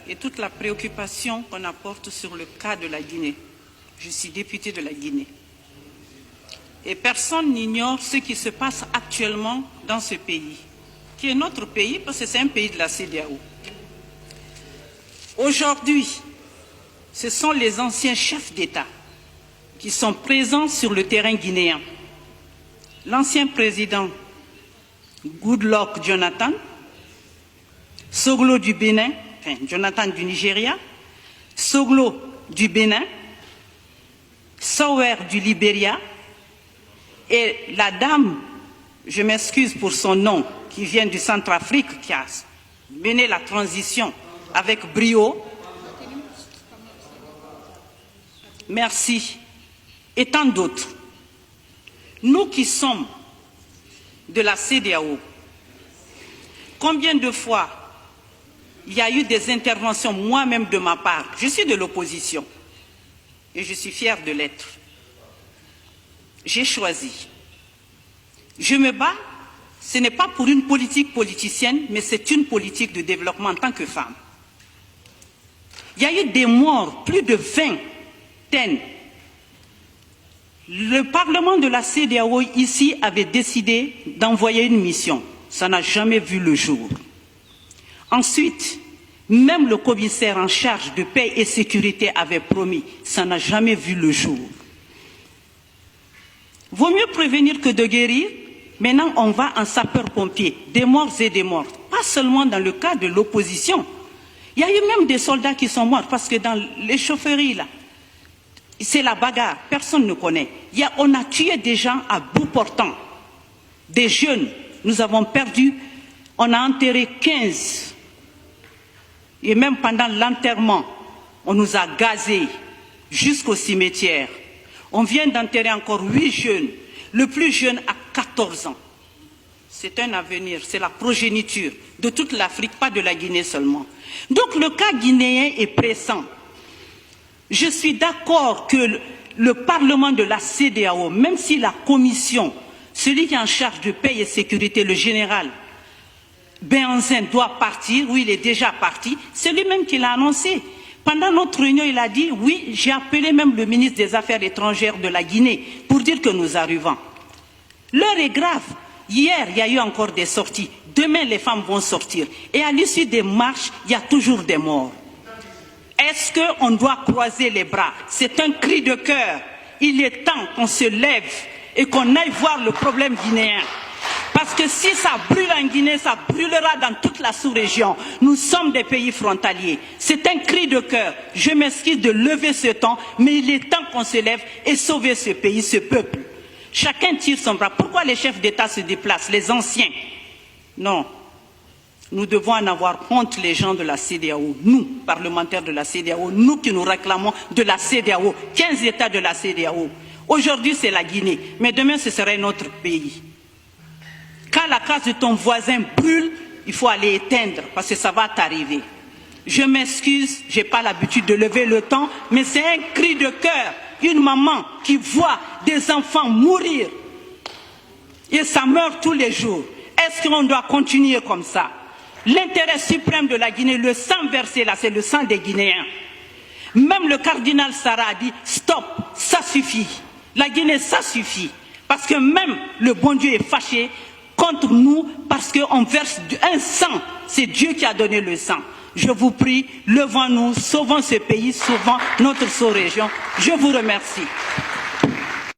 et toute la préoccupation qu'on apporte sur le cas de la Guinée. Je suis députée de la Guinée. Et personne n'ignore ce qui se passe actuellement dans ce pays, qui est notre pays parce que c'est un pays de la CEDEAO. Aujourd'hui, ce sont les anciens chefs d'État qui sont présents sur le terrain guinéen. L'ancien président Goodluck Jonathan, Soglo du Bénin, enfin Jonathan du Nigeria, Soglo du Bénin, Sower du Libéria et la dame, je m'excuse pour son nom, qui vient du Centrafrique, qui a mené la transition avec brio. Merci. Et tant d'autres. Nous qui sommes de la CEDEAO, combien de fois il y a eu des interventions, moi-même de ma part, je suis de l'opposition et je suis fière de l'être. J'ai choisi. Je me bats, ce n'est pas pour une politique politicienne, mais c'est une politique de développement en tant que femme. Il y a eu des morts, plus de 20. Le Parlement de la CEDEAO ici avait décidé d'envoyer une mission. Ça n'a jamais vu le jour. Ensuite, même le commissaire en charge de paix et sécurité avait promis. Ça n'a jamais vu le jour. Vaut mieux prévenir que de guérir. Maintenant, on va en sapeur-pompier, des morts et des morts. Pas seulement dans le cas de l'opposition. Il y a eu même des soldats qui sont morts parce que dans les chaufferies, là, c'est la bagarre, personne ne connaît. On a tué des gens à bout portant, des jeunes. Nous avons perdu, on a enterré 15. Et même pendant l'enterrement, on nous a gazés jusqu'au cimetière. On vient d'enterrer encore 8 jeunes. Le plus jeune a 14 ans. C'est un avenir, c'est la progéniture de toute l'Afrique, pas de la Guinée seulement. Donc le cas guinéen est pressant. Je suis d'accord que le Parlement de la CEDEAO, même si la Commission, celui qui est en charge de paix et sécurité, le général Béhanzin doit partir, oui, il est déjà parti, c'est lui-même qui l'a annoncé. Pendant notre réunion, il a dit, oui, j'ai appelé même le ministre des Affaires étrangères de la Guinée pour dire que nous arrivons. L'heure est grave. Hier, il y a eu encore des sorties. Demain, les femmes vont sortir. Et à l'issue des marches, il y a toujours des morts. Est-ce qu'on doit croiser les bras? C'est un cri de cœur. Il est temps qu'on se lève et qu'on aille voir le problème guinéen. Parce que si ça brûle en Guinée, ça brûlera dans toute la sous-région. Nous sommes des pays frontaliers. C'est un cri de cœur. Je m'excuse de lever ce temps, mais il est temps qu'on se lève et sauver ce pays, ce peuple. Chacun tire son bras. Pourquoi les chefs d'État se déplacent, les anciens? Non. Nous devons en avoir honte, les gens de la CEDEAO, nous, parlementaires de la CEDEAO, nous qui nous réclamons de la CEDEAO, 15 États de la CEDEAO. Aujourd'hui, c'est la Guinée, mais demain, ce serait notre pays. Quand la case de ton voisin brûle, il faut aller éteindre, parce que ça va t'arriver. Je m'excuse, je n'ai pas l'habitude de lever le temps, mais c'est un cri de cœur. Une maman qui voit des enfants mourir, et ça meurt tous les jours. Est-ce qu'on doit continuer comme ça? L'intérêt suprême de la Guinée, le sang versé là, c'est le sang des Guinéens. Même le cardinal Sarah a dit, stop, ça suffit. La Guinée, ça suffit. Parce que même le bon Dieu est fâché contre nous parce qu'on verse un sang. C'est Dieu qui a donné le sang. Je vous prie, levons-nous, sauvons ce pays, sauvons notre sous-région. Je vous remercie.